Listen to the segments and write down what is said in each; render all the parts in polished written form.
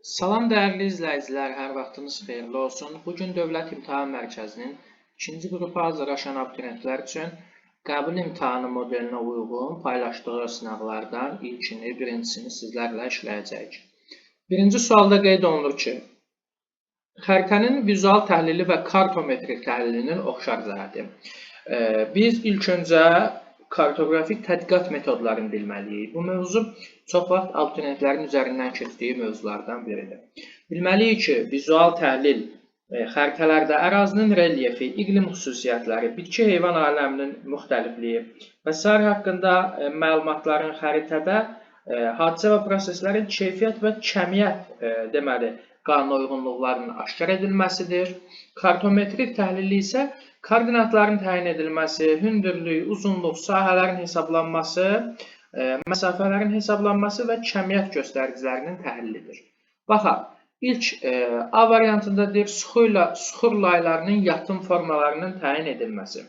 Salam dəyərli izləyicilər, hər vaxtınız xeyirli olsun. Bugün Dövlət İmtahan Mərkəzinin 2-ci qrupa hazırlaşan abituriyentlər üçün qəbul imtahanı modelinə uyğun paylaşdığı sınaqlardan ilkini, birincisini sizlərlə işləyəcəyik. Birinci sualda qeyd olunur ki, xəritənin vizual təhlili və kartometrik təhlilinin oxşar cəhəti. Biz ilk öncə kartografik tədqiqat metodlarını bilməliyik. Bu mövzu çox vaxt abituriyentlərin üzərindən keçdiyi mövzulardan biridir. Bilməliyik ki, vizual təhlil xəritələrdə ərazinin relyefi, iqlim xüsusiyyətləri, bitki heyvan aləminin müxtəlifliyi və s. haqqında məlumatların xəritədə hadisə və proseslərin keyfiyyət və kəmiyyət qanuna uyğunluqlarının aşkar edilməsidir. Kartometrik təhlili isə koordinatların təyin edilməsi, hündürlük, uzunluq, sahələrin hesablanması, məsafələrin hesablanması və kəmiyyət göstəricilərinin təhlilidir. Baxaq, ilk A variantında deyir, süxur laylarının yatım formalarının təyin edilməsi.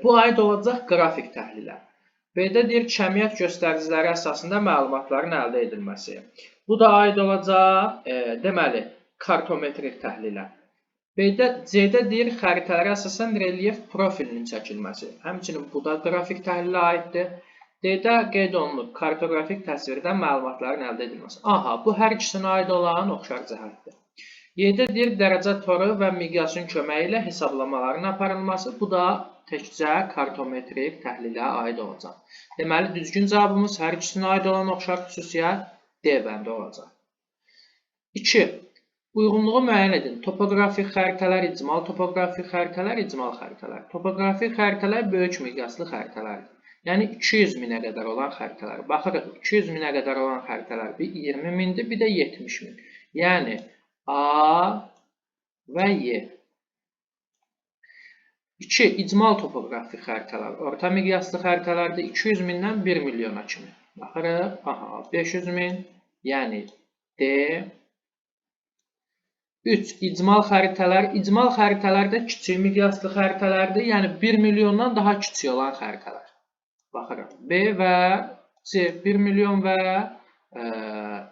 Bu aid olacaq qrafik təhlilə. B-də deyir, kəmiyyət göstəriciləri əsasında məlumatların əldə edilməsi. Bu da aid olacaq, deməli, kartometrik təhlilə. C-də deyir, xəritələrə əsasən relyef profilinin çəkilməsi. Həmçinin bu da qrafik təhlilə aiddir. D-də qeyd olunur, kartografik təsvirdən məlumatların əldə edilməsi. Aha, bu hər ikisinə aid olan oxşar cəhətdir. Y-də deyir, dərəcə toru və miqyasın köməyi ilə hesablamaların aparılması. Bu da təkcə kartometrik təhlilə aid olacaq. Deməli, düzgün cavabımız hər ikisinə aid olan oxşar xüsusiyyət D bəndi olacaq. 2. Uyğunluğu müəyyən edin. Topografik xəritələr icmal, topografik xəritələr icmal xəritələr. Topografik xəritələr böyük miqyaslı xəritələrdir. Yəni 200 minə qədər olan xəritələr. Baxırıq, 200 minə qədər olan xəritələr bir 20 mindir, bir də 70 min. Yəni A və Y. 2. İcmal topografik xəritələr. Orta miqyaslı xəritələrdə 200 mindən 1 milyona kimi. Baxırıq, aha, 500 min, yəni D. 3. İcmal xəritələr. İcmal xəritələr də kiçik miqyaslı xəritələrdir, yəni 1 milyondan daha kiçik olan xəritələr. Baxırıq, B və C 1 milyon və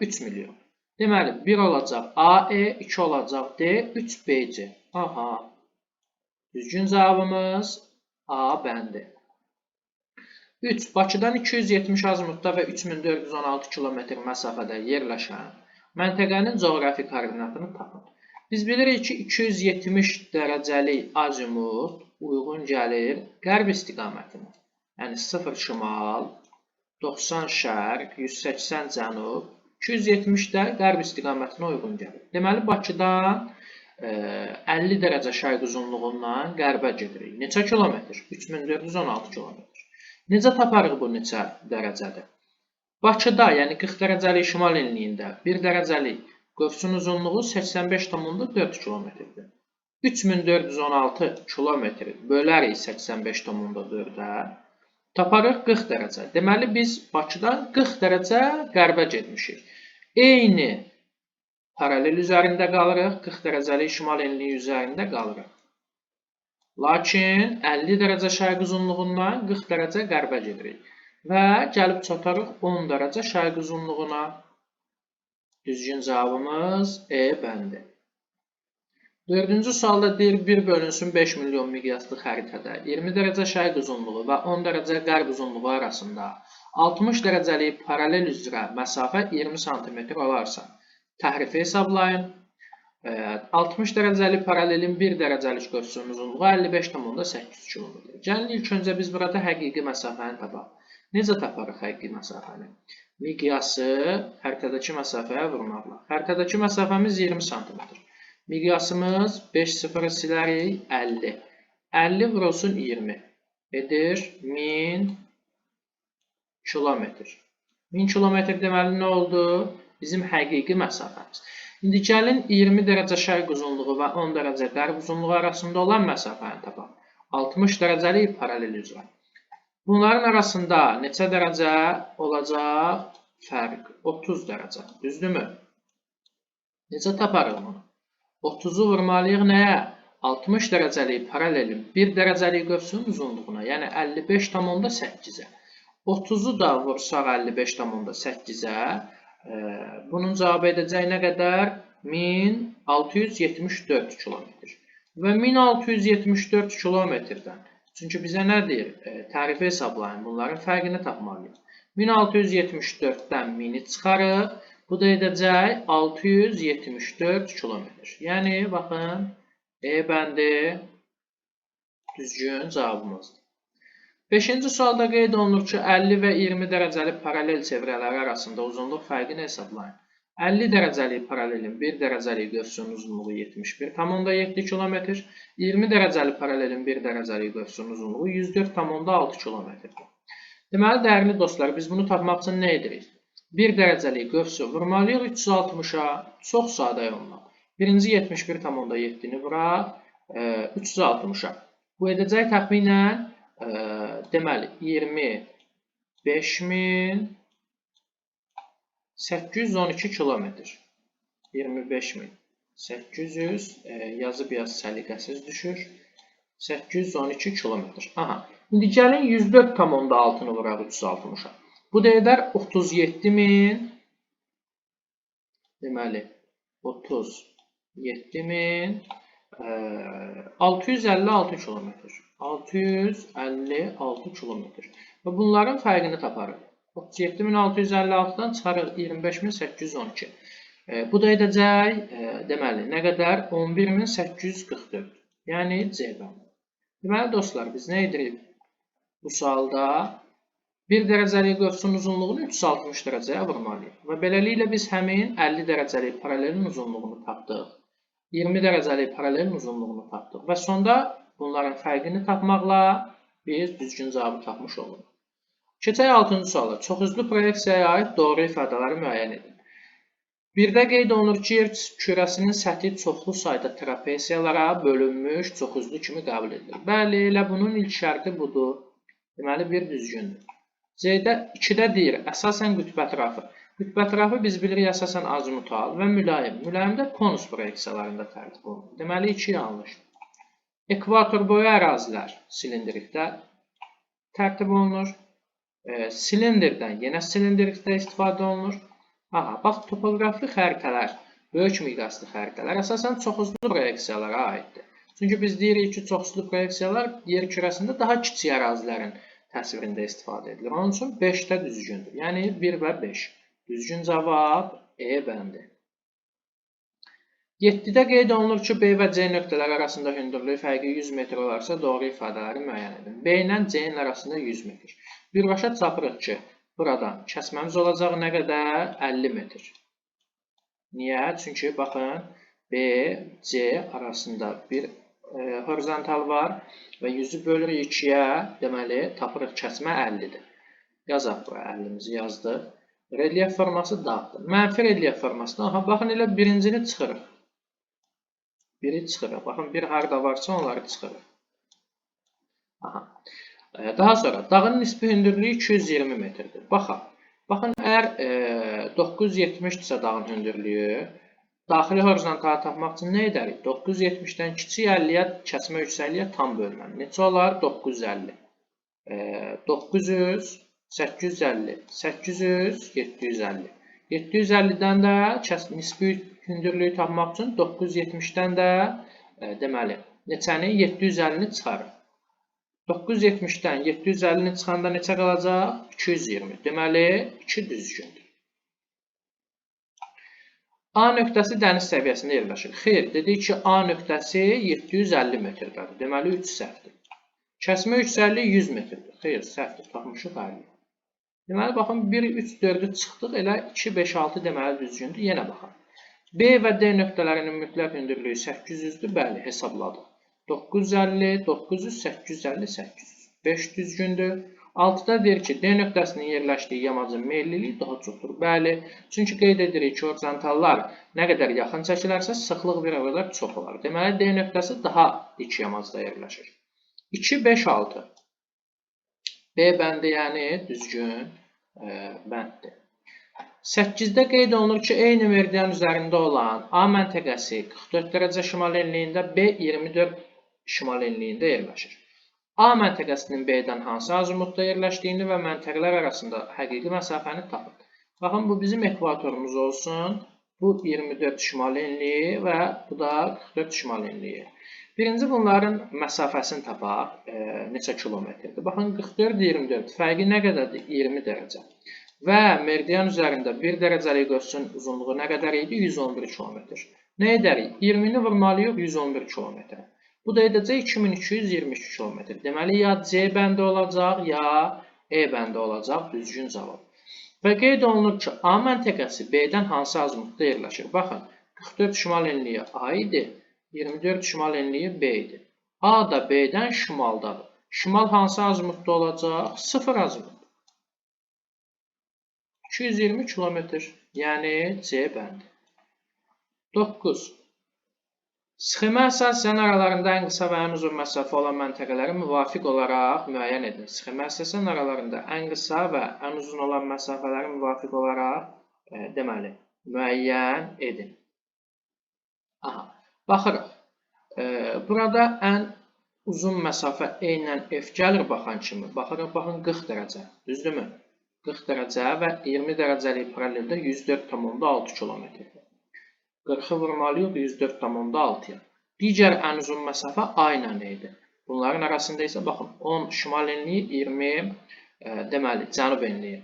3 milyon. Deməli, 1 olacaq AE, 2 olacaq D, 3 BC. Aha, düzgün cavabımız A bəndi. 3. Bakıdan 270 azimutda və 3416 km məsafədə yerləşən məntəqənin coğrafi koordinatını tapın. Biz bilirik ki, 270 dərəcəlik azimut uyğun gəlir qərb istiqamətinə. Yəni 0 şimal, 90 şərq, 180 cənub, 270 də qərb istiqamətinə uyğun gəlir. Deməli, Bakıdan 50 dərəcə şərq uzunluğundan qərbə gedirik. Neçə kilometr? 3416 kilometr. Necə taparıq bu neçə dərəcədir? Bakıda, yəni 40 dərəcəlik şimal enliyində 1 dərəcəlik qövsün uzunluğu 85,4 kilometrdir. 3416 kilometri bölərik 85,4-ə, taparıq 40 dərəcə. Deməli, biz Bakıdan 40 dərəcə qərbə getmişik. Eyni paralel üzərində qalırıq, 40 dərəcəlik şimal enliyi üzərində qalırıq. Lakin 50 dərəcə şərq uzunluğundan 40 dərəcə qərbə gedirik. Və gəlib çatarıq 10 dərəcə şərq uzunluğuna. Düzgün cavabımız E bəndi. 4-cü sualda deyir, 1 bölünsün 5 milyon miqyaslı xəritədə 20 dərəcə şərq uzunluğu və 10 dərəcə qərb uzunluğu arasında 60 dərəcəlik paralel üzrə məsafə 20 sm olarsa, təhrifi hesablayın. 60 dərəcəlik paralelin 1 dərəcəlik qövsünün uzunluğu 55,8 km. Gəlin, ilk öncə biz burada həqiqi məsafəni tapaq. Necə taparıq həqiqi məsafəni? Miqyası xəritədəki məsafəyə vurmaqla. Xəritədəki məsafəmiz 20 sm. Miqyasımız 5 sıfırı silərik, 50. 50 vurulsun 20. Edir 1000 kilometr. 1000 kilometr deməli nə oldu? Bizim həqiqi məsafəmiz. İndi gəlin 20 dərəcə şərq uzunluğu və 10 dərəcə qərb uzunluğu arasında olan məsafəni tapaq. 60 dərəcəlik paralel üzrə. Bunların arasında neçə dərəcə olacaq? Fərq 30 dərəcə. Düzdürmü? Necə taparıq bunu? 30-u vurmalıyıq nəyə? 60 dərəcəlik paralelin 1 dərəcəlik qövsünün uzunluğuna, yəni 55,8-ə. 30-u da vursaq 55,8-ə, Bunun cavabı edəcək nə qədər? 1674 kilometr. Və 1674 kilometrdən, çünki bizə nə deyir? Tərifi hesablayın, bunların fərqini tapmalıyıq. 1674-dən 1000-i çıxarıq, bu da edəcək 674 kilometr. Yəni, baxın, E bəndi düzgün cavabımızdır. 5-ci sualda qeyd olunur ki, 50 və 20 dərəcəli paralel çevrələri arasında uzunluq fərqini hesablayın. 50 dərəcəli paralelin 1 dərəcəli qövsünün uzunluğu 71,7 km, 20 dərəcəli paralelin 1 dərəcəli qövsünün uzunluğu 104,6 km-dir. Deməli, dəyərli dostlar, biz bunu tapmaq üçün nə edirik? 1 dərəcəli qövsü vurmalıyıq 360-a, çox sadə yolla. Birinci 71,7-ni vuraq 360-a. Bu edəcək təxminən deməli 25812 kilometr. 25800 yazı biraz səliqəsiz düşür. 812 kilometr. Aha. İndi gəlin 104,6-nı vuraq 360-a. Bu da edər 37000. Deməli 37656 kilometr. 656 kilometr. Və bunların fərqini taparıq. 37656-dan çıxarıq 25812. Bu da edəcək, deməli, nə qədər? 11844. Yəni C bəndi. Deməli, dostlar, biz nə edirik? Bu sualda 1 dərəcəli qövsün uzunluğunu 360 dərəcəyə vurmalıyıq. Və beləliklə biz həmin 50 dərəcəli paralelin uzunluğunu tapdıq. 20 dərəcəli paralelin uzunluğunu tapdıq. Və sonda bunların fərqini tapmaqla biz düzgün cavabı tapmış oluruq. Keçək 6-cı suala. Çoxüzlü proyeksiyaya aid doğru ifadələri müəyyən edin. Birdə qeyd olunur ki, yer kürəsinin səthi çoxlu sayda trapesiyalara bölünmüş çoxüzlü kimi qəbul edilir. Bəli, elə bunun ilk şərti budur. Deməli, bir düzgündür. C-də 2-də deyir, əsasən qütb ətrafı. Qütb ətrafı biz bilirik əsasən azimutal və mülayim. Mülayimdə konus proyeksiyalarında tərtib olunur. Deməli, 2 yanlış. Ekvator boyu ərazilər silindrikdə tərtib olunur. Silindirdən yenə silindrikdə istifadə olunur. Aha, bax, topoqrafi xəritələr, böyük miqyaslı xəritələr əsasən çoxüzlü proyeksiyalara aiddir. Çünki biz deyirik ki, çoxüzlü proyeksiyalar yer kürəsində daha kiçik ərazilərin təsvirində istifadə edilir. Onun üçün 5-də düzgündür. Yəni 1 və 5. Düzgün cavab E bəndi. 7-də qeyd olunur ki, B və C nöqtələri arasında hündürlüyü fərqi 100 metr olarsa doğru ifadələri müəyyən edin. B ilə C-nin arasında 100 metr. Birbaşa çapırıq ki, buradan kəsməmiz olacaq nə qədər? 50 metr. Niyə? Çünki baxın, B, C arasında bir horizontal var və 100-ü bölürük 2-yə, deməli, tapırıq kəsmə 50-dir. Yazaq bura, 50-mizi yazdıq. Relyef forması dağdır. Mənfi relyef formasında, aha, baxın, elə birincini çıxırıq. Biri çıxırıq. Baxın, bir harada varsa onları çıxırıq. Aha. Daha sonra, dağın nisbi hündürlüyü 220 metrdir. Baxın, əgər 970-dirsə dağın hündürlüyü, daxili horizontalı tapmaq üçün nə edərik? 970-dən kiçik 50-yə, kəsmə yüksəkliyə tam bölməni. Neçə olar? 950. 900, 850, 800, 750. 750-dən də nisbi hündürlüyü tapmaq üçün 970-dən də deməli, neçəni? 750-ni çıxarır. 970-dən 750-ni çıxanda neçə qalacaq? 220. Deməli, 2 düzgündür. A nöqtəsi dəniz səviyyəsində yerləşir. Xeyr, dedik ki, A nöqtəsi 750 metrdədir. Deməli, 3 səhvdir. Kəsmə yüksəkliyi 100 metrdir. Xeyr, səhvdir. Tapmışıq 50. Deməli, baxın, 1, 3, 4-ü çıxdıq. Elə 2, 5, 6 deməli düzgündür. Yenə baxın. B və D nöqtələrinin mütləq hündürlüyü 800-dür. Bəli, hesabladıq. 950, 900, 850, 800. 5 düzgündür. 6-da deyir ki, D nöqtəsinin yerləşdiyi yamacın meylliliyi daha çoxdur. Bəli, çünki qeyd edirik ki, horizontallar nə qədər yaxın çəkilərsə, sıxlıq bir o qədər çox olar. Deməli, D nöqtəsi daha dik yamacda yerləşir. 2, 5, 6. B bəndi, yəni düzgün bənddir. 8-də qeyd olunur ki, eyni meridian üzərində olan A məntəqəsi 44 dərəcə şimal enliyində, B 24 şimal enliyində yerləşir. A məntəqəsinin B-dən hansı azimutda yerləşdiyini və məntəqələr arasında həqiqi məsafəni tapın. Baxın, bu bizim ekvatorumuz olsun. Bu 24 şimal enliyi və bu da 44 şimal enliyi. Birinci bunların məsafəsini tapaq. Neçə kilometrdir? Baxın, 44-24. Fərqi nə qədərdir? 20 dərəcə. Və meridian üzərində 1 dərəcəlik ölçünün uzunluğu nə qədər idi? 111 kilometr. Nə edərik? 20-ni vurmalıyıq 111 kilometr. Bu da edəcək 2222 kilometr. Deməli, ya C bəndi olacaq, ya E bəndi olacaq. Düzgün cavab. Və qeyd olunur ki, A məntəqəsi B-dən hansı azimutda yerləşir? Baxın, 44 şimal enliyi A idi, 24 şimal enliyi B idi. A da B-dən şimaldadır. Şimal hansı azimutda olacaq? 0 azimut. 220 kilometr, yəni C bəndi. 9. Sxemə əsasən aralarında ən qısa və ən uzun məsafə olan məntəqələri müvafiq olaraq müəyyən edin. Sxemə əsasən aralarında ən qısa və ən uzun olan məsafələri müvafiq olaraq müəyyən edin. Aha, baxırıq. Burada ən uzun məsafə E ilə F gəlir baxan kimi. Baxırıq, baxın 40 dərəcə. Düzdürmü? 40 dərəcə və 20 dərəcəlik paraleldə 104,6 kilometrdir. 40-ı vurmalıyıq 104,6-ya. Digər ən uzun məsafə A ilə idi. Bunların arasında isə baxın 10 şimal enliyi, 20 deməli cənub enliyi.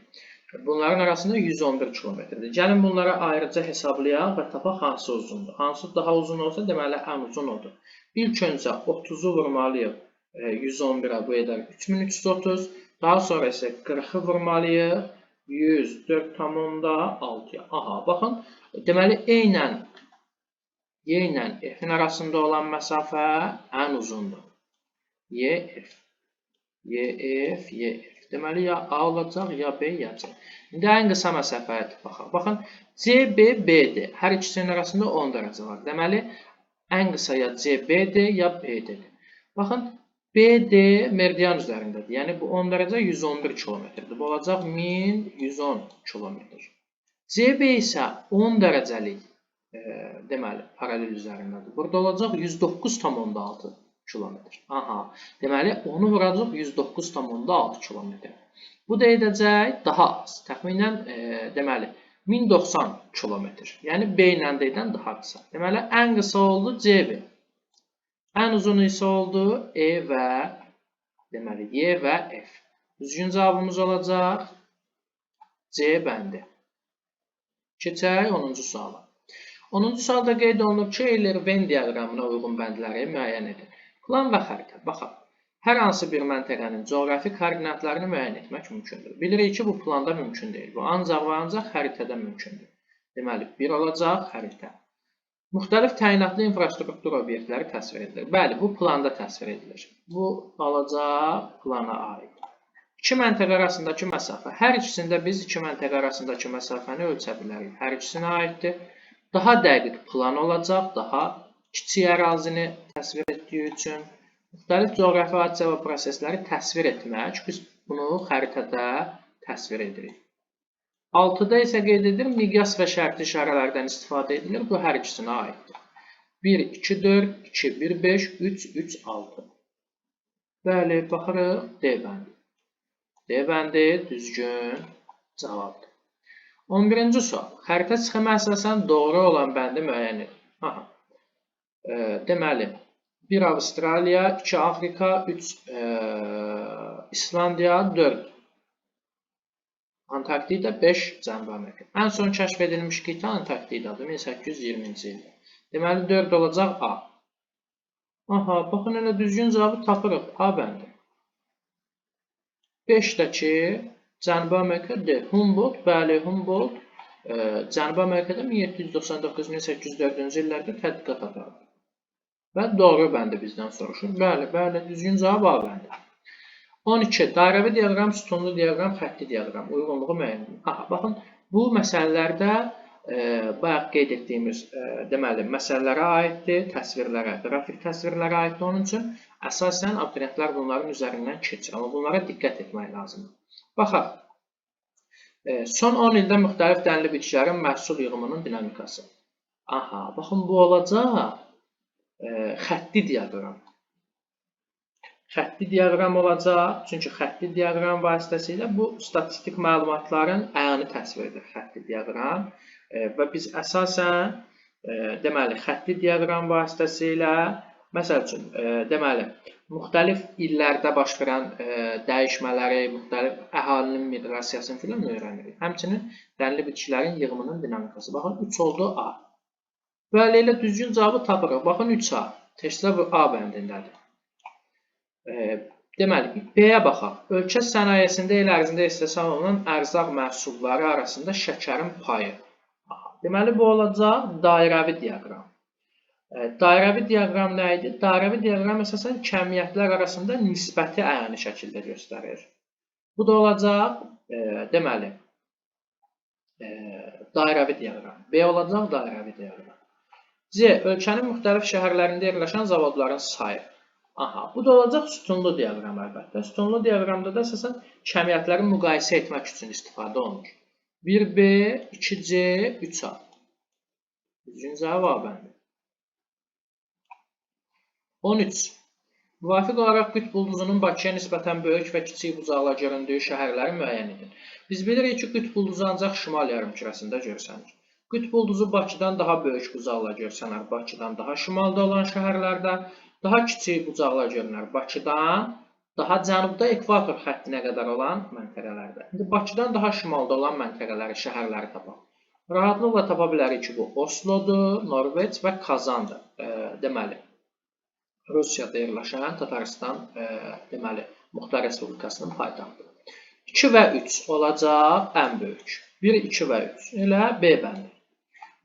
Bunların arasında 111 kilometrdir. Gəlin bunları ayrıca hesablayaq və tapaq hansı uzundur. Hansı daha uzun olsa deməli ən uzun odur. İlk öncə 30-u vurmalıyıq 111-ə, bu edər 3330. Daha sonra isə 40-ı vurmalıyıq 104,6-ya. Aha, baxın. Deməli, Y ilə F-in arasında olan məsafə ən uzundur. YF. Deməli, ya A olacaq, ya B, ya C. İndi ən qısa məsafəyə baxaq. Baxın, CB, B-dir. Hər ikisinin arasında 10 dərəcə var. Deməli, ən qısa ya CB-dir, ya B-dir. Baxın, BD meridian üzərindədir. Yəni, bu 10 dərəcə 111 kilometrdir. Bu olacaq 1110 kilometr. CB isə 10 dərəcəlik deməli, paralel üzərindədir. Burada olacaq 109,6 kilometr. Aha, deməli, onu vuracaq 109,6 kilometr. Bu da edəcək daha az. Təxminən, deməli, 1090 kilometr. Yəni, B ilə D-dən daha qısa. Deməli, ən qısa oldu CB. Ən uzun isə oldu E və, deməli, Y və F. Düzgün cavabımız olacaq C bəndi. Keçək 10-cu suala. 10-cu sualda qeyd olunub ki, Euler-Venn diaqramına uyğun bəndləri müəyyən edin. Plan və xəritə. Baxaq, hər hansı bir məntəqənin coğrafi koordinatlarını müəyyən etmək mümkündür. Bilirik ki, bu planda mümkün deyil. Bu ancaq və ancaq xəritədə mümkündür. Deməli, bir olacaq xəritə. Müxtəlif təyinatlı infrastruktur obyektləri təsvir edilir. Bəli, bu planda təsvir edilir. Bu olacaq plana aid. İki məntəqə arasındakı məsafə. Hər ikisində biz iki məntəqə arasındakı məsafəni ölçə bilərik. Hər ikisinə aiddir. Daha dəqiq plan olacaq, daha kiçik ərazini təsvir etdiyi üçün. Müxtəlif coğrafi hadisə və prosesləri təsvir etmək, biz bunu xəritədə təsvir edirik. 6-da isə qeyd edilir, miqyas və şərti işarələrdən istifadə edilir. Bu hər ikisinə aiddir. 1, 2, 4, 2, 1, 5, 3, 3, 6. Bəli, baxırıq D bəndi. D bəndi düzgün cavabdır. 11-ci sual. Xəritə sxemə əsasən doğru olan bəndi müəyyən edin. Aha. Deməli, 1 Avstraliya, 2 Afrika, 3 İslandiya, 4 Antarktida, 5 Cənubi Amerika. Ən son kəşf edilmiş qitə Antarktidadır 1820-ci ildə. Deməli, 4 olacaq A. Aha, baxın, elə düzgün cavabı tapırıq. A bəndi. 5-dəki Cənubi Amerika D. Humboldt, bəli, Humboldt Cənubi Amerikada 1799-1804-cü illərdə tədqiqat apardı. Və doğru bəndi bizdən soruşur. Bəli, bəli, düzgün cavab A bəndi. 12. Dairəvi diaqram, sütunlu diaqram, xətti diaqram. Uyğunluğu müəyyən edin. Aha, baxın, bu məsələlərdə bayaq qeyd etdiyimiz deməli, məsələlərə aiddir, təsvirlərə, qrafik təsvirlərə aiddir. Onun üçün əsasən abituriyentlər bunların üzərindən keçir. Amma bunlara diqqət etmək lazımdır. Baxaq, son 10 ildə müxtəlif dənli bitkilərin məhsul yığımının dinamikası. Aha, baxın, bu olacaq xətti diaqram. xətti diaqram olacaq. Çünki xətti diaqram vasitəsilə bu statistik məlumatların əyani təsvir edir xətti diaqram. Və biz əsasən deməli xətti diaqram vasitəsilə məsəl üçün deməli müxtəlif illərdə baş verən dəyişmələri, müxtəlif əhalinin miqrasiyasını filan öyrənirik. Həmçinin dənli bitkilərin yığımının dinamikası. Baxın 3 oldu A. Bəli, elə düzgün cavabı tapırıq. Baxın 3A. Təkcə bu A bəndindədir. Deməli, B-yə baxaq. Ölkə sənayesində il ərzində istehsal olunan ərzaq məhsulları arasında şəkərin payı. Deməli, bu olacaq dairəvi diaqram. Dairəvi diaqram nə idi? Dairəvi diaqram əsasən kəmiyyətlər arasında nisbəti əyani şəkildə göstərir. Bu da olacaq, deməli, dairəvi diaqram. B olacaq dairəvi diaqram. C. Ölkənin müxtəlif şəhərlərində yerləşən zavodların sayı. Aha, bu da olacaq sütunlu diaqram əlbəttə. Sütunlu diaqramda da əsasən kəmiyyətləri müqayisə etmək üçün istifadə olunur. 1B, 2C, 3A. Düzgün cavab A bəndi. 13. Müvafiq olaraq qütb ulduzunun Bakıya nisbətən böyük və kiçik bucaqla göründüyü şəhərləri müəyyən edin. Biz bilirik ki, qütb ulduzu ancaq şimal yarımkürəsində görsənir. Qütb ulduzu Bakıdan daha böyük bucaqla görsənər, Bakıdan daha şimalda olan şəhərlərdə, daha kiçik bucaqla görünər, Bakıdan daha cənubda ekvator xəttinə qədər olan məntəqələrdə. İndi Bakıdan daha şimalda olan məntəqələri, şəhərləri tapaq. Rahatlıqla tapa bilərik ki, bu Oslodur, Norveç və Kazandır. Deməli, Rusiyada yerləşən Tataristan deməli, Muxtar Respublikasının paytaxtıdır. 2 və 3 olacaq ən böyük. 1, 2 və 3. Elə B bəndi.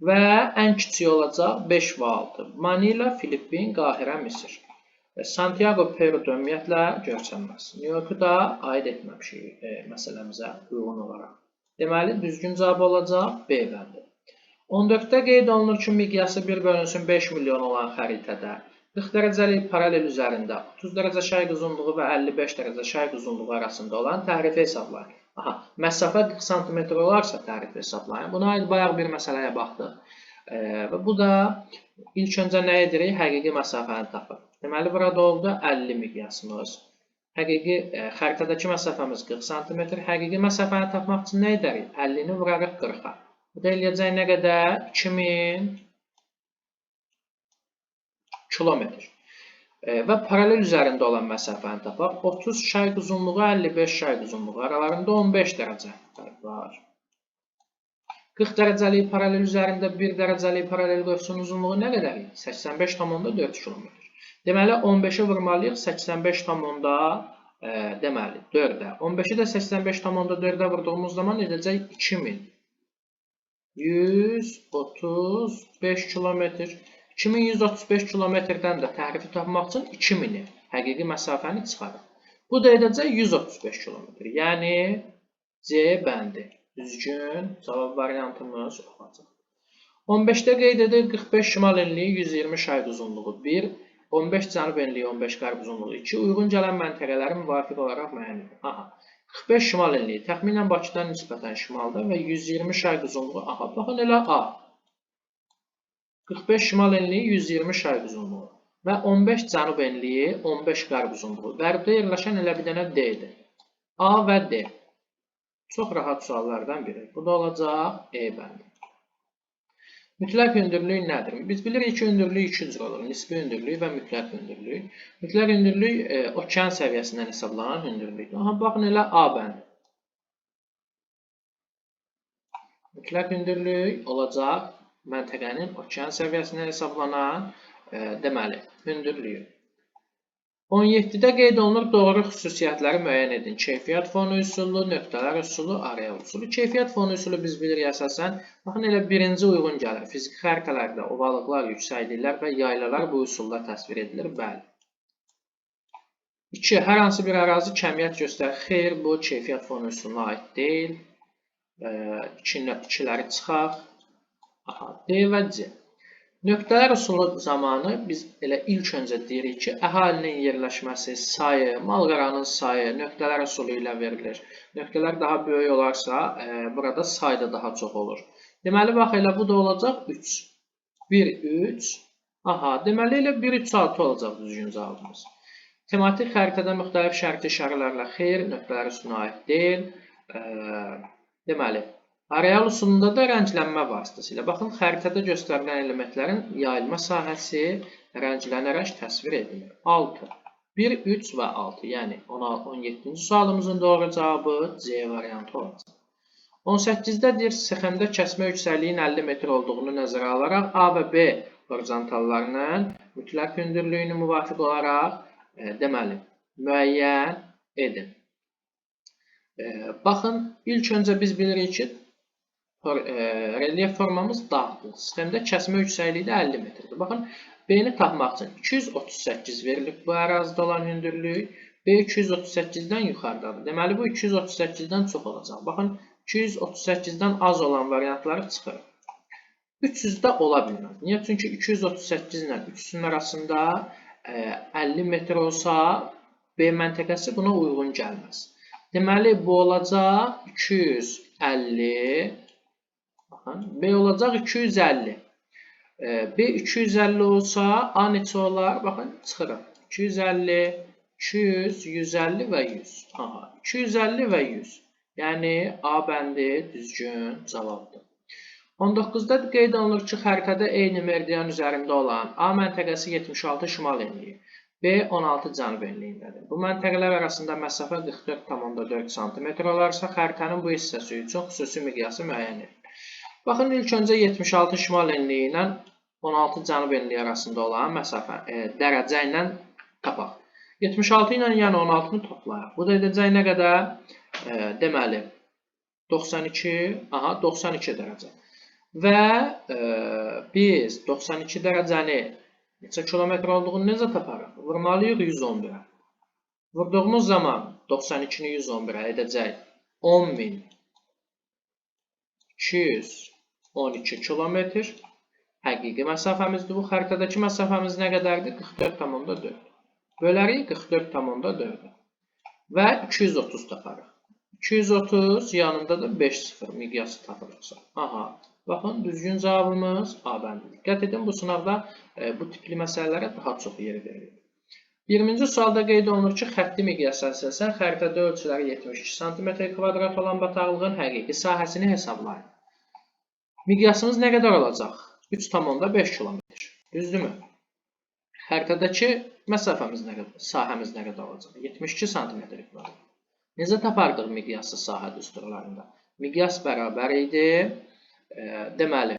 Və ən kiçik olacaq 5 və 6. Manila, Filippin, Qahirə, Misir. Santiago, Peru ümumiyyətlə görsənməz. New Yorku da aid etməmişik məsələmizə uyğun olaraq. Deməli, düzgün cavab olacaq B bəndi. 14-də qeyd olunur ki, miqyası 1/5 milyon olan xəritədə 40 dərəcəlik paralel üzərində 30 dərəcə şərq uzunluğu və 55 dərəcə şərq uzunluğu arasında olan tərifi hesablayın. Aha, məsafə 40 sm olarsa tərifi hesablayın. Buna aid bayaq bir məsələyə baxdıq. Və bu da ilk öncə nə edirik? Həqiqi məsafəni tapır. Deməli, burada oldu 50 miqyasımız. Həqiqi xəritədəki məsafəmiz 40 sm. Həqiqi məsafəni tapmaq üçün nə edərik? 50-ni vurarıq 40-a. Bu da eləyəcək nə qədər? 2000 kilometr. Və paralel üzərində olan məsafəni tapaq. 30 şərq uzunluğu, 55 şərq uzunluğu aralarında 15 dərəcə var. 40 dərəcəlik paralel üzərində 1 dərəcəlik paralel qövsün uzunluğu nə qədər? 85,4 km. Deməli, 15-i vurmalıyıq 85,4-ə. Deməli, 4-ə. 15-i də 85,4-ə vurduğumuz zaman edəcək 2135 km. 2135 kilometrdən də tərifi tapmaq üçün 2000-i, həqiqi məsafəni çıxarır. Bu da edəcək 135 kilometr. Yəni, C bəndi. Düzgün cavab variantımız olacaq. 15-də qeyd edir 45 şimal enliyi, 120 şərq uzunluğu 1, 15 cənub enliyi, 15 qərb uzunluğu 2, uyğun gələn məntəqələri müvafiq olaraq müəyyən edin. Aha, 45 şimal enliyi təxminən Bakıdan nisbətən şimalda və 120 şərq uzunluğu, aha, baxın elə A. 45 şimal enliyi, 120 şərq uzunluğu və 15 cənub enliyi, 15 qərb uzunluğu. Qərbdə yerləşən elə bir dənə D-dir. A və D. Çox rahat suallardan biri. Bu da olacaq E bəndi. Mütləq hündürlük nədir? Biz bilirik ki, hündürlük iki cür olur. Nisbi hündürlük və mütləq hündürlük. Mütləq hündürlük okean səviyyəsindən hesablanan hündürlükdür. Aha, baxın elə A bəndi. Mütləq hündürlük olacaq məntəqənin okean səviyyəsindən hesablanan deməli, hündürlüyü. 17-də qeyd olunur doğru xüsusiyyətləri müəyyən edin. Keyfiyyət fonu üsulu, nöqtələr üsulu, areal üsulu. Keyfiyyət fonu üsulu biz bilirik əsasən. Baxın, elə birinci uyğun gəlir. Fiziki xəritələrdə ovalıqlar, yüksəkliklər və yaylalar bu üsulla təsvir edilir. Bəli. 2. Hər hansı bir ərazi kəmiyyət göstərir. Xeyr, bu keyfiyyət fonu üsuluna aid deyil. İkiləri çıxaq. Aha, D və C. Nöqtələr üsulu zamanı biz elə ilk öncə deyirik ki, əhalinin yerləşməsi, sayı, malqaranın sayı nöqtələr üsulu ilə verilir. Nöqtələr daha böyük olarsa, burada say da daha çox olur. Deməli, bax, elə bu da olacaq 3. 1, 3. Aha, deməli, elə 1, 3, 6 olacaq düzgün cavabımız. Tematik xəritədə müxtəlif şərti işarələrlə xeyir nöqtələri üstünə aid deyil. Deməli, areal üsulunda da rənglənmə vasitəsilə. Baxın, xəritədə göstərilən elementlərin yayılma sahəsi rənglənərək təsvir edilir. 6. 1, 3 və 6. Yəni 17-ci sualımızın doğru cavabı C variantı olacaq. 18-də deyir, sxemdə kəsmə yüksəkliyin 50 metr olduğunu nəzərə alaraq A və B horizontallarının mütləq hündürlüyünü müvafiq olaraq deməli, müəyyən edin. Baxın, ilk öncə biz bilirik ki, relyef formamız dağdır. Sxemdə kəsmə yüksəkliyi də 50 metrdir. Baxın, B-ni tapmaq üçün 238 verilib bu ərazidə olan hündürlük. B 238-dən yuxarıdadır. Deməli, bu 238-dən çox olacaq. Baxın, 238-dən az olan variantları çıxır. 300-də ola bilməz. Niyə? Çünki 238 ilə 300-ün arasında 50 metr olsa, B məntəqəsi buna uyğun gəlməz. Deməli, bu olacaq 250, baxın, B olacaq 250. B 250 olsa, A neçə olar? Baxın, çıxırıq. 250, 200, 150 və 100. Aha, 250 və 100. Yəni, A bəndi düzgün cavabdır. 19-da qeyd olunur ki, xəritədə eyni meridian üzərində olan A məntəqəsi 76 şimal enliyi, B 16 cənub enliyindədir. Bu məntəqələr arasında məsafə 44,4 cm olarsa, xəritənin bu hissəsi üçün xüsusi miqyası müəyyən edilir. Baxın, ilk öncə 76 şimal enliyi ilə 16 cənub enliyi arasında olan məsafə dərəcə ilə tapaq. 76 ilə yəni 16-nı toplayaq. Bu da edəcək nə qədər? Deməli, 92, aha, 92 dərəcə. Və biz 92 dərəcəni neçə kilometr olduğunu necə taparıq? Vurmalıyıq 111-ə. Vurduğumuz zaman 92-ni 111-ə edəcək 10.212 kilometr. Həqiqi məsafəmizdir. Bu xəritədəki məsafəmiz nə qədərdir? 44,4. Bölərik 44,4 və 230 taparıq. 230 yanında da 5-0 miqyası tapılırsa. Aha. Baxın, düzgün cavabımız A bəndidir. Diqqət edin, bu sınavda bu tipli məsələlərə daha çox yer verilir. 20-ci sualda qeyd olunur ki, xətti miqyasa əsasən xəritədə ölçüləri 72 cm² olan bataqlığın həqiqi sahəsini hesablayın. Miqyasımız nə qədər olacaq? 3,5 km. Düzdürmü? Xəritədəki məsafəmiz nə qədər, sahəmiz nə qədər olacaq? 72 cm². Necə tapardıq miqyaslı sahə düsturlarında? Miqyas bərabər idi. Deməli,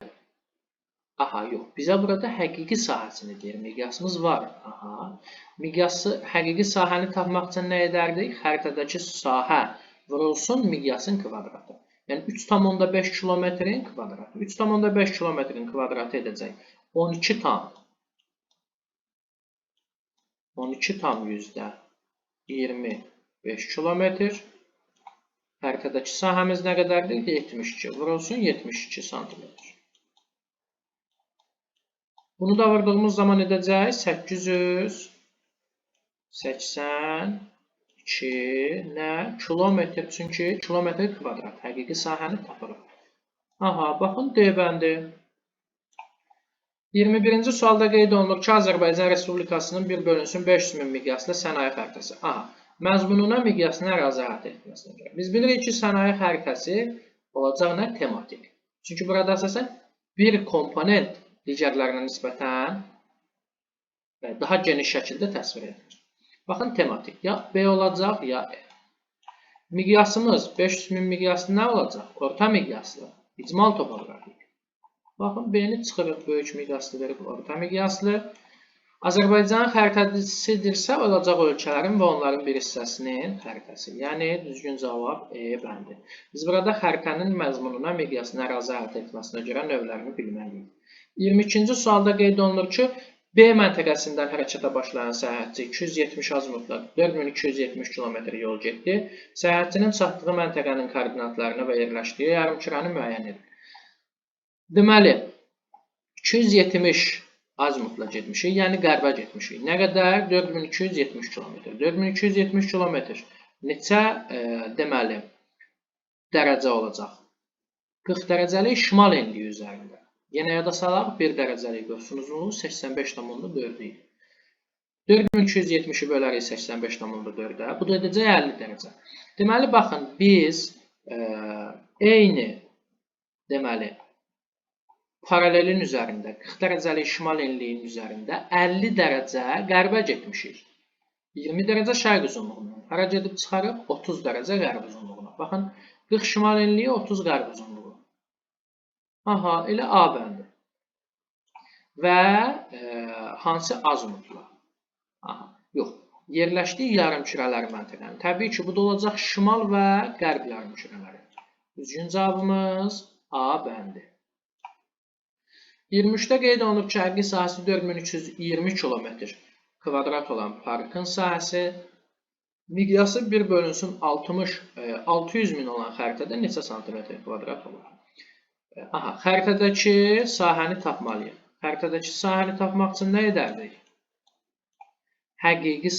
aha, yox, bizə burada həqiqi sahəsini deyir, miqyasımız var. Aha, miqyası, həqiqi sahəni tapmaq üçün nə edərdik? Xəritədəki sahə vurulsun miqyasın kvadratı. Yəni, 3,5 kilometrin kvadratı. 3,5 kilometrin kvadratı edəcək 12 tam 25 kilometr. Xəritədəki sahəmiz nə qədərdir? 72. Vurulsun 72 cm. Bunu da vurduğumuz zaman edəcək 882 nə? Kilometr. Çünki kilometr kvadrat. Həqiqi sahəni tapırıq. Aha, baxın D bəndi. 21-ci sualda qeyd olunur ki, Azərbaycan Respublikasının bir bölünsün 500 min miqyaslı sənaye xəritəsi. Aha. Məzmununa miqyasını ərazi əhatə etməsinə görə. Biz bilirik ki, sənaye xəritəsi olacaq nə? Tematik. Çünki burada əsasən bir komponent digərlərinə nisbətən daha geniş şəkildə təsvir edilir. Baxın, tematik. Ya B olacaq, ya E. Miqyasımız 500 min miqyaslı nə olacaq? Orta miqyaslı. İcmal topoqrafik. Baxın, B-ni çıxırıq, böyük miqyaslı verib orta miqyaslı. Azərbaycan xəritəsidirsə, olacaq ölkələrin və onların bir hissəsinin xəritəsi. Yəni, düzgün cavab E bəndi. Biz burada xəritənin məzmununa, miqyasına, ərazi əhatə etməsinə görə növlərini bilməliyik. 22-ci sualda qeyd olunur ki, B məntəqəsindən hərəkətə başlayan səyahətçi 270 azimutla 4270 km yol getdi. Səyahətçinin çatdığı məntəqənin koordinatlarını və yerləşdiyi yarımkürəni müəyyən edir. Deməli, 270 azimutla getmişik, yəni qərbə getmişik. Nə qədər? 4270 km. 4270 km neçə deməli dərəcə olacaq? 40 dərəcəlik şimal enliyi üzərində. Yenə yada salaq, 1 dərəcəlik qövsün uzunluğu 85,4 idi. 4270-i bölərik 85,4-ə. Bu da edəcək 50 dərəcə. Deməli, baxın, biz eyni paralelin üzərində 40 dərəcəlik şimal enliyin üzərində 50 dərəcə qərbə getmişik. 20 dərəcə şərq uzunluğuna. Hara gedib çıxarıq? 30 dərəcə qərb uzunluğuna. Baxın, 40 şimal enliyi, 30 qərb uzunluğu. Aha, elə A bəndi. Və hansı azimutla? Aha, yox. Yerləşdiyi yarımkürələri məntəqənin. Təbii ki, bu da olacaq şimal və qərb yarımkürələri. Düzgün cavabımız A bəndi. 23-də qeyd olunub ki, əqli sahəsi 4320 km kvadrat olan parkın sahəsi miqyası 1 bölünsün 600 min olan xəritədə neçə santimetr kvadrat olur? Aha, xəritədəki sahəni tapmalıyıq. Xəritədəki sahəni tapmaq üçün nə edərdik? Həqiqi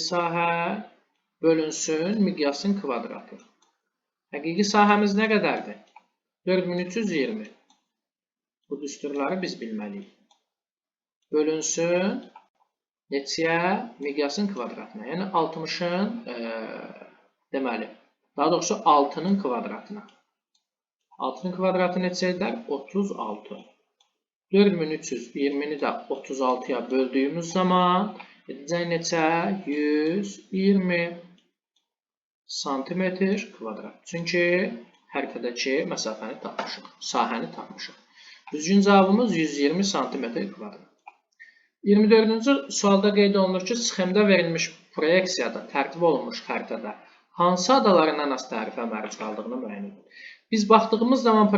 sahə bölünsün miqyasın kvadratı. Həqiqi sahəmiz nə qədərdir? 4320. Bu düsturları biz bilməliyik. Bölünsün neçəyə? Miqyasın kvadratına. Yəni 60-ın deməli, daha doğrusu 6-nın kvadratına. 6-nın kvadratı neçə edər? 36. 4320-ni də 36-ya böldüyümüz zaman edəcək neçə? 120 santimetr kvadrat. Çünki xəritədəki məsafəni tapmışıq, sahəni tapmışıq. Düzgün cavabımız 120 santimetr kvadrat. 24-cü sualda qeyd olunur ki, sxemdə verilmiş proyeksiyada tərtib olunmuş xəritədə hansı adaların ən az tərifə məruz qaldığını müəyyən edin. Biz baxdığımız zaman bu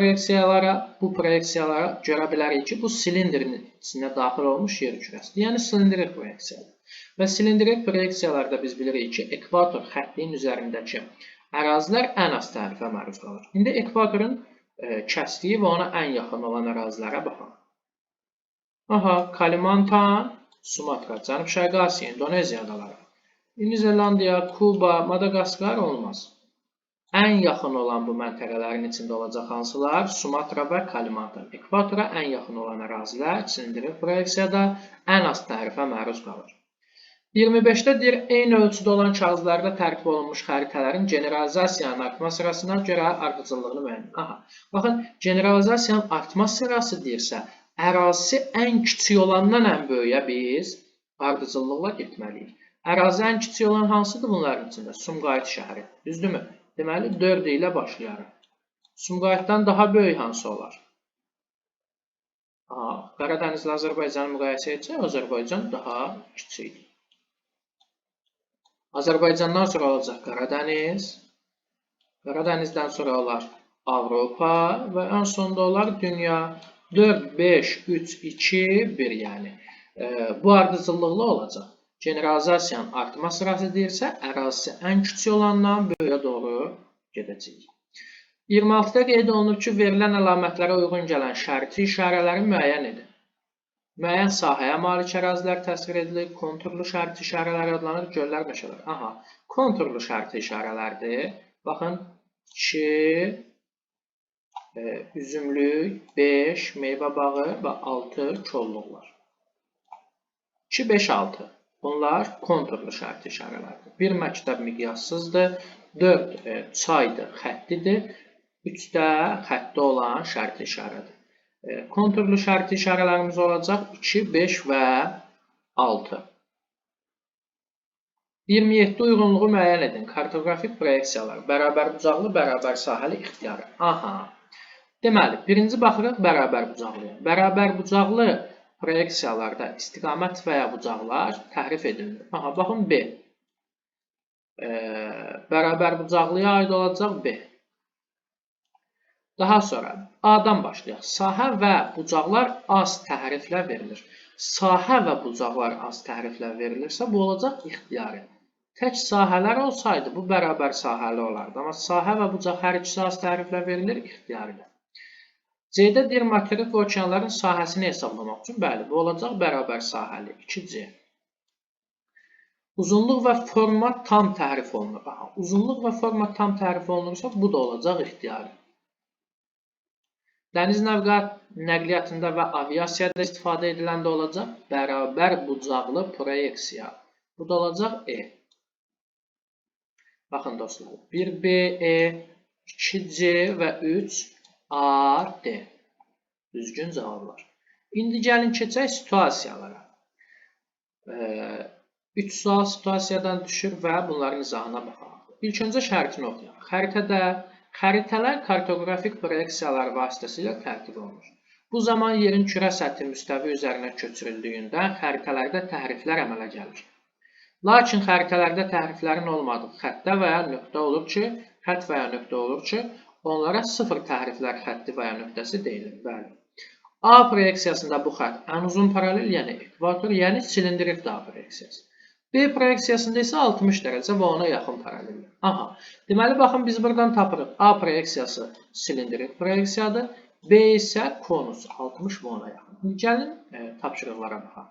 proyeksiyalara görə bilərik ki, bu silindrin içinə daxil olmuş yer kürəsidir. Yəni silindrik proyeksiyadır. Və silindrik proyeksiyalarda biz bilirik ki, ekvator xəttinin üzərindəki ərazilər ən az tərifə məruz qalır. İndi ekvatorun kəsdiyi və ona ən yaxın olan ərazilərə baxaq. Aha, Kalimantan, Sumatra, Cənub-Şərqi Asiya, Indoneziya adaları. Yeni Zelandiya, Kuba, Madagaskar olmaz. Ən yaxın olan bu məntəqələrin içində olacaq hansılar? Sumatra və Kalimantan. Ekvatora ən yaxın olan ərazilər silindrik proyeksiyada ən az tərifə məruz qalır. 25-də deyir, eyni ölçüdə olan kağızlarda tərtib olunmuş xəritələrin generalizasiyanın artma sırasına görə ardıcıllığını müəyyən edin. Aha, baxın, generalizasiyanın artma sırası deyirsə, ərazisi ən kiçik olandan ən böyüyə biz ardıcıllıqla getməliyik. Ərazi ən kiçik olan hansıdır bunların içində? Sumqayıt şəhəri. Düzdürmü? Deməli, 4 ilə başlayarıq. Sumqayıtdan daha böyük hansı olar? Qaradənizlə Azərbaycanı müqayisə etsək, Azərbaycan daha kiçikdir. Azərbaycandan sonra olacaq Qaradəniz. Qaradənizdən sonra olar Avropa və ən sonda olar dünya. 4, 5, 3, 2, 1 yəni. Bu ardıcıllıqla olacaq. Generalizasiyanın artma sırası deyirsə, ərazisi ən kiçik olandan böyüyə doğru gedəcək. 26-da qeyd olunur ki, verilən əlamətlərə uyğun gələn şərti işarələri müəyyən edin. Müəyyən sahəyə malik ərazilər təsvir edilir, konturlu şərti işarələri adlanır, göllər, meşələr. Aha, konturlu şərti işarələrdir. Baxın, 2, üzümlük, 5, meyvə bağı və 6 kolluqlar. 2, 5, 6. Bunlar konturlu şərti işarələrdir. 1 məktəb miqyassızdır, 4 çaydır, xəttidir, 3 də xəttdə olan şərti işarədir. Konturlu şərti işarələrimiz olacaq 2, 5 və 6. 27 uyğunluğu müəyyən edin. Kartografik proyeksiyalar, bərabər bucaqlı, bərabər sahəli ixtiyarı. Aha. Deməli, birinci baxırıq bərabər bucaqlıya. Bərabər bucaqlı proyeksiyalarda istiqamət və ya bucaqlar təhrif edilir. Aha, baxın B. Bərabər bucaqlıya aid olacaq B. Daha sonra A-dan başlayaq. Sahə və bucaqlar az təhriflə verilir. Sahə və bucaqlar az təhriflə verilirsə, bu olacaq ixtiyari. Tək sahələr olsaydı, bu bərabər sahəli olardı. Amma sahə və bucaq hər ikisi az təhriflə verilir, ixtiyaridir. C-də deyir, materik və okeanların sahəsini hesablamaq üçün, bəli, bu olacaq bərabər sahəli. 2C. Uzunluq və format tam təhrif olunur. Aha, uzunluq və format tam təhrif olunursa, bu da olacaq ixtiyari. Dəniz nəqliyyatında və aviasiyada istifadə ediləndə olacaq bərabər bucaqlı proyeksiya. Bu da olacaq E. Baxın dostlar, 1BE, 2C və 3AD. Düzgün cavablar. İndi gəlin keçək situasiyalara. 3 sual situasiyadan düşür və bunların izahına baxaq. İlk öncə şərtini oxuyaq. Xəritələr kartoqrafik proyeksiyalar vasitəsilə tərtib olunur. Bu zaman yerin kürə səthi müstəvi üzərinə köçürüldüyündə xəritələrdə təhriflər əmələ gəlir. Lakin xəritələrdə təhriflərin olmadığı xəttə və ya nöqtə olur ki, onlara sıfır təhriflər xətti və ya nöqtəsi deyilir. Bəli. A proyeksiyasında bu xətt ən uzun paralel, yəni ekvator, yəni silindrik A proyeksiyası. B proyeksiyasında isə 60 dərəcə və ona yaxın paraleldir. Aha, deməli, baxın, biz buradan tapırıq. A proyeksiyası silindrik proyeksiyadır, B isə konus 60 və ona yaxın. Gəlin, tapşırıqlara baxaq.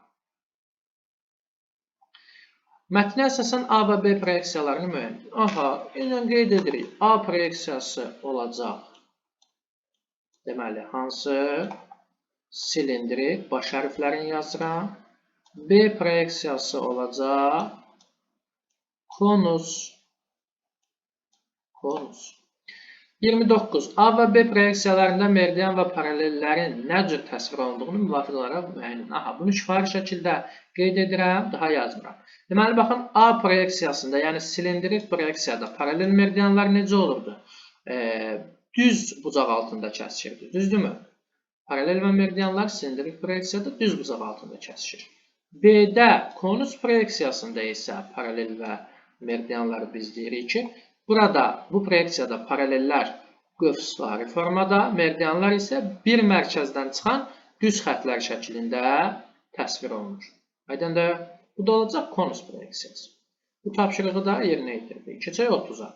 Mətnə əsasən A və B proyeksiyalarını müəyyən edin. Aha, yenə qeyd edirik. A proyeksiyası olacaq. Deməli, hansı? Silindrik, baş hərflərini yazıram. B proyeksiyası olacaq. Konus. 29. A və B proyeksiyalarında meridian və paralellərin nə cür təsvir olunduğunu müvafiq olaraq müəyyən edin. Aha, bunu şifahi şəkildə qeyd edirəm, daha yazmıram. Deməli, baxın, A proyeksiyasında, yəni silindrik proyeksiyada paralel meridianlar necə olurdu? Düz bucaq altında kəsişirdi, düzdürmü? Paralel və meridianlar silindrik proyeksiyada düz bucaq altında kəsişir. B-də konus proyeksiyasında isə paralel və meridianları biz deyirik ki, burada bu proyeksiyada paralellər qövsvari formada, meridianlar isə bir mərkəzdən çıxan düz xətlər şəklində təsvir olunur. Aydındır? Bu da olacaq konus proyeksiyası. Bu tapşırığı da yerinə yetirdik. Keçək 30-a.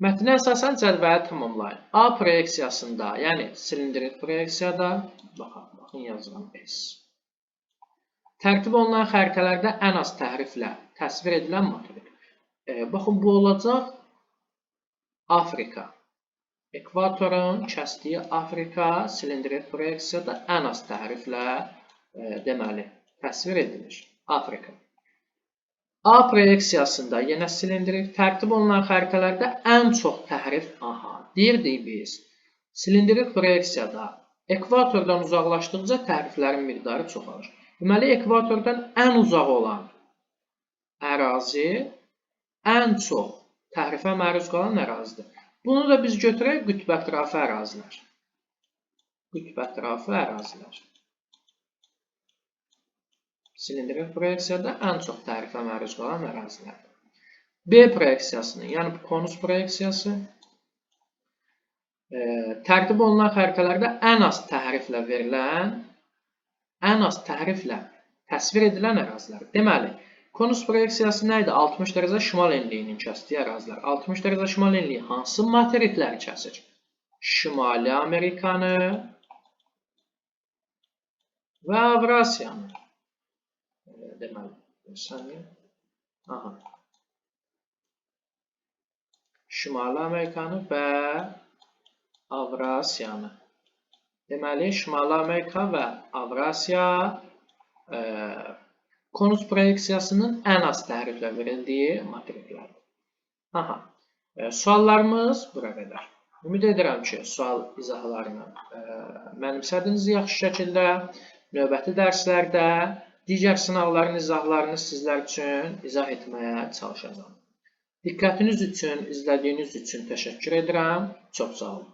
Mətnə əsasən cədvəli tamamlayın. A proyeksiyasında, yəni silindrik proyeksiyada, baxın yazıram S. Tərtib olunan xəritələrdə ən az təhriflə təsvir edilən materik. Baxın, bu olacaq Afrika. Ekvatorun kəsdiyi Afrika silindrik proyeksiyada ən az təhriflə deməli təsvir edilir. Afrika. A proyeksiyasında yenə silindrik tərtib olunan xəritələrdə ən çox təhrif deyirdik biz. Silindrik proyeksiyada ekvatordan uzaqlaşdıqca təhriflərin miqdarı çoxalır. Deməli, ekvatordan ən uzaq olan ərazi ən çox təhrifə məruz qalan ərazidir. Bunu da biz götürək qütbətrafı ərazilər. Qütbətrafı ərazilər. Silindrik proyeksiyada ən çox təhrifə məruz qalan ərazilərdir. B proyeksiyasının, yəni konus proyeksiyası tərtib olunan xəritələrdə ən az təhriflə təsvir edilən ərazilər. Deməli, konus proyeksiyası nə idi? 60 dərəcə şimal enliyinin kəsdiyi ərazilər. 60 dərəcə şimal enliyi hansı materikləri kəsir? Şimali Amerikanı və Avrasiyanı. Deməli, Şimali Amerikanı və Avrasiyanı. Deməli, Şimali Amerika və Avrasiya konus proyeksiyasının ən az təhriflə verildiyi materiklərdir. Suallarımız bura qədər. Ümid edirəm ki, sual izahlarını mənimsədiniz yaxşı şəkildə. Növbəti dərslərdə digər sınaqların izahlarını sizlər üçün izah etməyə çalışacağım. Diqqətiniz üçün, izlədiyiniz üçün təşəkkür edirəm. Çox sağ olun.